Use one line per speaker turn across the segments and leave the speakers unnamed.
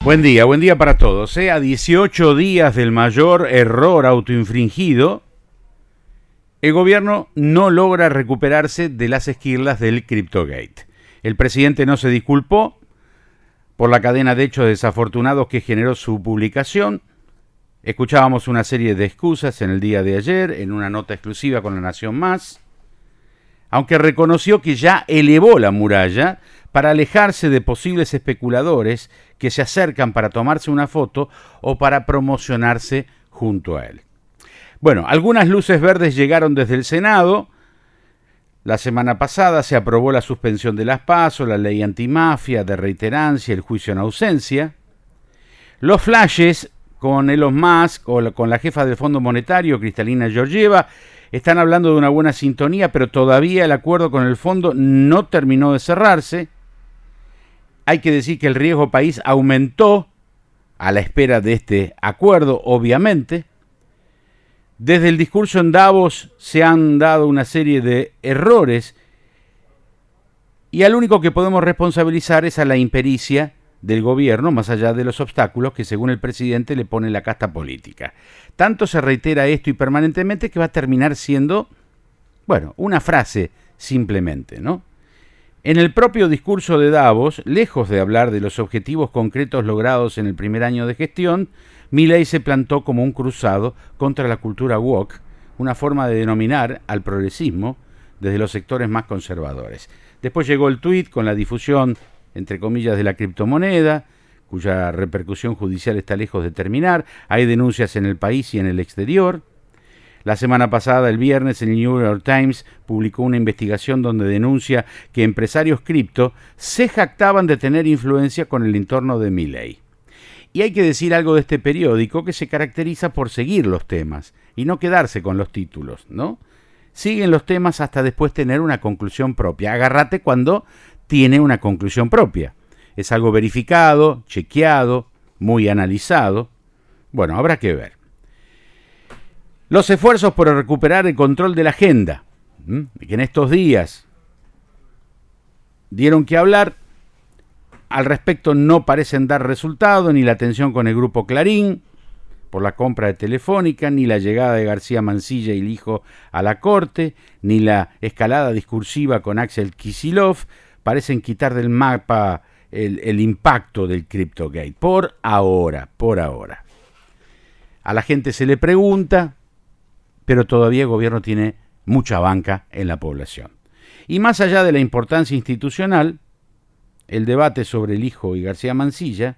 Buen día para todos. A 18 días del mayor error autoinfringido, el gobierno no logra recuperarse de las esquirlas del CryptoGate. El presidente no se disculpó por la cadena de hechos desafortunados que generó su publicación. Escuchábamos una serie de excusas en el día de ayer, en una nota exclusiva con La Nación Más, aunque reconoció que ya elevó la muralla para alejarse de posibles especuladores que se acercan para tomarse una foto o para promocionarse junto a él. Bueno, algunas luces verdes llegaron desde el Senado. La semana pasada se aprobó la suspensión de las PASO, la ley antimafia, de reiterancia, el juicio en ausencia. Los flashes con Elon Musk o con la jefa del Fondo Monetario, Kristalina Georgieva, están hablando de una buena sintonía, pero todavía el acuerdo con el fondo no terminó de cerrarse. Hay que decir que el riesgo país aumentó a la espera de este acuerdo, obviamente. Desde el discurso en Davos se han dado una serie de errores y al único que podemos responsabilizar es a la impericia del gobierno, más allá de los obstáculos que según el presidente le pone la casta política. Tanto se reitera esto y permanentemente que va a terminar siendo, bueno, una frase simplemente, ¿no? En el propio discurso de Davos, lejos de hablar de los objetivos concretos logrados en el primer año de gestión, Milei se plantó como un cruzado contra la cultura woke, una forma de denominar al progresismo desde los sectores más conservadores. Después llegó el tuit con la difusión, entre comillas, de la criptomoneda, cuya repercusión judicial está lejos de terminar. Hay denuncias en el país y en el exterior. La semana pasada, el viernes, el New York Times publicó una investigación donde denuncia que empresarios cripto se jactaban de tener influencia con el entorno de Milei. Y hay que decir algo de este periódico que se caracteriza por seguir los temas y no quedarse con los títulos, ¿no? Siguen los temas hasta después tener una conclusión propia. Agárrate cuando tiene una conclusión propia. Es algo verificado, chequeado, muy analizado. Bueno, habrá que ver. Los esfuerzos por recuperar el control de la agenda, que en estos días dieron que hablar, al respecto no parecen dar resultado, ni la tensión con el grupo Clarín por la compra de Telefónica, ni la llegada de García Mansilla y el hijo a la corte, ni la escalada discursiva con Axel Kicillof, parecen quitar del mapa el impacto del CryptoGate. Por ahora. A la gente se le pregunta, pero todavía el gobierno tiene mucha banca en la población. Y más allá de la importancia institucional, el debate sobre el hijo y García Mansilla,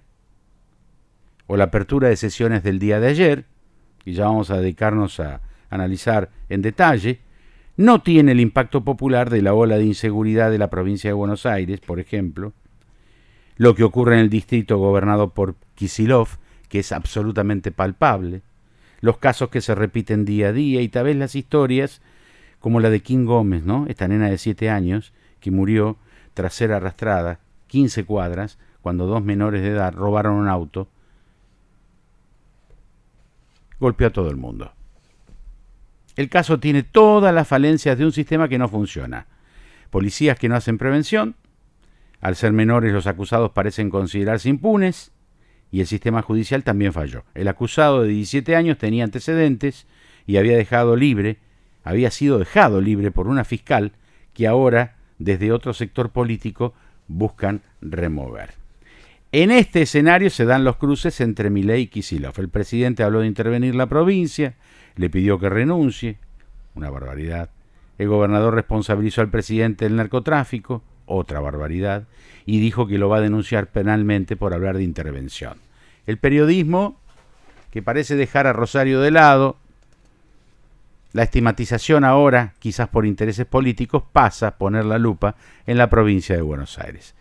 o la apertura de sesiones del día de ayer, y ya vamos a dedicarnos a analizar en detalle, no tiene el impacto popular de la ola de inseguridad de la provincia de Buenos Aires, por ejemplo, lo que ocurre en el distrito gobernado por Kicillof, que es absolutamente palpable, los casos que se repiten día a día y tal vez las historias como la de Kim Gómez, ¿no? Esta nena de 7 años que murió tras ser arrastrada 15 cuadras cuando 2 menores de edad robaron un auto. Golpeó a todo el mundo. El caso tiene todas las falencias de un sistema que no funciona. Policías que no hacen prevención, al ser menores los acusados parecen considerarse impunes, y el sistema judicial también falló. El acusado de 17 años tenía antecedentes y había sido dejado libre por una fiscal que ahora, desde otro sector político, buscan remover. En este escenario se dan los cruces entre Milei y Kicillof. El presidente habló de intervenir la provincia, le pidió que renuncie, una barbaridad. El gobernador responsabilizó al presidente del narcotráfico, otra barbaridad, y dijo que lo va a denunciar penalmente por hablar de intervención. El periodismo, que parece dejar a Rosario de lado, la estigmatización ahora, quizás por intereses políticos, pasa a poner la lupa en la provincia de Buenos Aires.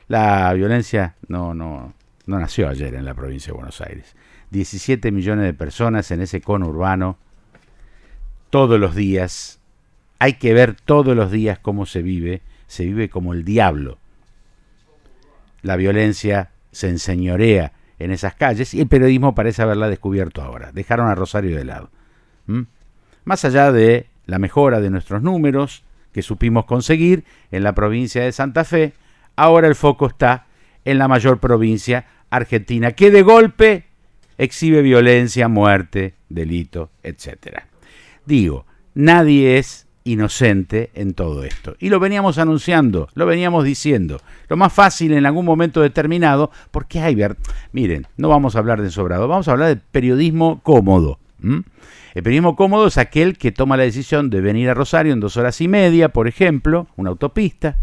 La violencia no nació ayer en la provincia de Buenos Aires. 17 millones de personas en ese conurbano, todos los días. Hay que ver todos los días cómo se vive como el diablo. La violencia se enseñorea en esas calles y el periodismo parece haberla descubierto ahora. Dejaron a Rosario de lado. Más allá de la mejora de nuestros números que supimos conseguir en la provincia de Santa Fe, ahora el foco está en la mayor provincia Argentina, que de golpe exhibe violencia, muerte, delito, etc. Digo, nadie es inocente en todo esto. Y lo veníamos anunciando, lo veníamos diciendo. Lo más fácil en algún momento determinado, porque miren, no vamos a hablar de sobrado, vamos a hablar de periodismo cómodo. El periodismo cómodo es aquel que toma la decisión de venir a Rosario en 2 horas y media, por ejemplo, una autopista,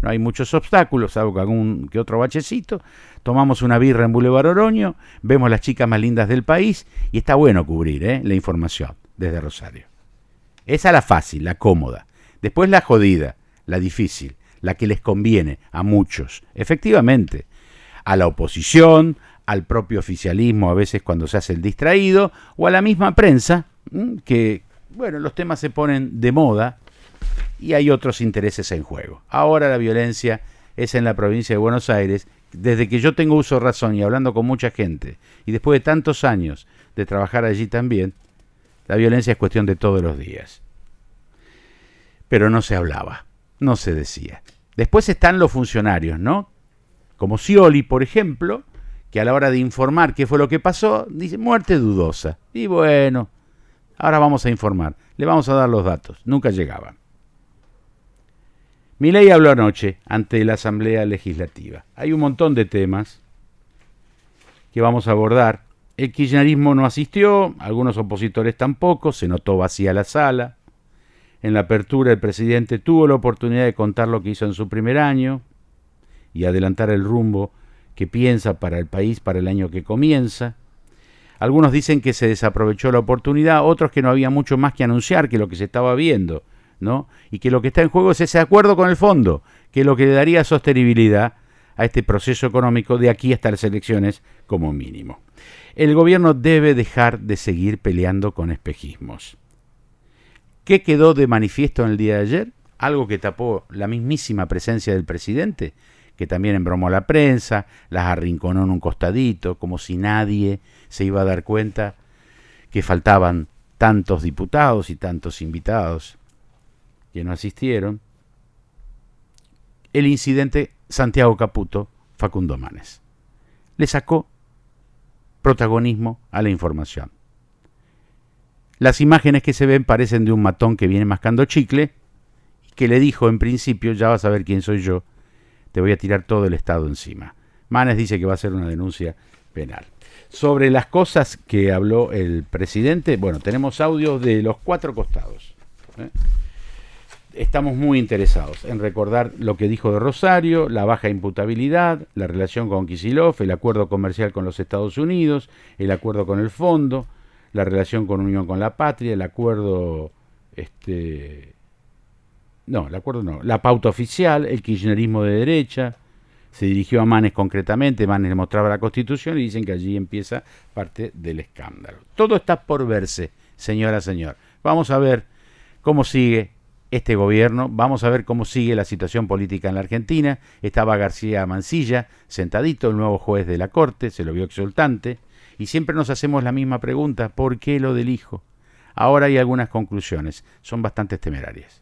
no hay muchos obstáculos, salvo que algún que otro bachecito, tomamos una birra en Boulevard Oroño, vemos las chicas más lindas del país y está bueno cubrir la información desde Rosario. Esa es la fácil, la cómoda. Después la jodida, la difícil, la que les conviene a muchos. Efectivamente, a la oposición, al propio oficialismo a veces cuando se hace el distraído, o a la misma prensa, que, bueno, los temas se ponen de moda y hay otros intereses en juego. Ahora la violencia es en la provincia de Buenos Aires. Desde que yo tengo uso de razón y hablando con mucha gente, y después de tantos años de trabajar allí también, la violencia es cuestión de todos los días. Pero no se hablaba, no se decía. Después están los funcionarios, ¿no? Como Scioli, por ejemplo, que a la hora de informar qué fue lo que pasó, dice muerte dudosa. Y bueno, ahora vamos a informar, le vamos a dar los datos. Nunca llegaban. Milei habló anoche ante la Asamblea Legislativa. Hay un montón de temas que vamos a abordar. El kirchnerismo no asistió, algunos opositores tampoco, se notó vacía la sala. En la apertura el presidente tuvo la oportunidad de contar lo que hizo en su primer año y adelantar el rumbo que piensa para el país para el año que comienza. Algunos dicen que se desaprovechó la oportunidad, otros que no había mucho más que anunciar que lo que se estaba viendo, ¿no? Y que lo que está en juego es ese acuerdo con el fondo, que es lo que le daría sostenibilidad a este proceso económico de aquí hasta las elecciones como mínimo. El gobierno debe dejar de seguir peleando con espejismos. ¿Qué quedó de manifiesto en el día de ayer? Algo que tapó la mismísima presencia del presidente, que también embromó a la prensa, las arrinconó en un costadito, como si nadie se iba a dar cuenta que faltaban tantos diputados y tantos invitados que no asistieron. El incidente Santiago Caputo, Facundo Manes. Le sacó protagonismo a la información. Las imágenes que se ven parecen de un matón que viene mascando chicle y que le dijo en principio, ya vas a ver quién soy yo, te voy a tirar todo el Estado encima. Manes dice que va a hacer una denuncia penal. Sobre las cosas que habló el presidente, bueno, tenemos audios de los 4 costados. Estamos muy interesados en recordar lo que dijo de Rosario, la baja imputabilidad, la relación con Kicillof, el acuerdo comercial con los Estados Unidos, el acuerdo con el fondo, la relación con Unión con la Patria, el acuerdo, la pauta oficial, el kirchnerismo de derecha. Se dirigió a Manes concretamente, Manes le mostraba la Constitución y dicen que allí empieza parte del escándalo. Todo está por verse, señora, señor. Vamos a ver cómo sigue este gobierno, vamos a ver cómo sigue la situación política en la Argentina. Estaba García Mansilla sentadito, el nuevo juez de la Corte, se lo vio exultante, y siempre nos hacemos la misma pregunta, ¿por qué lo del hijo? Ahora hay algunas conclusiones, son bastante temerarias.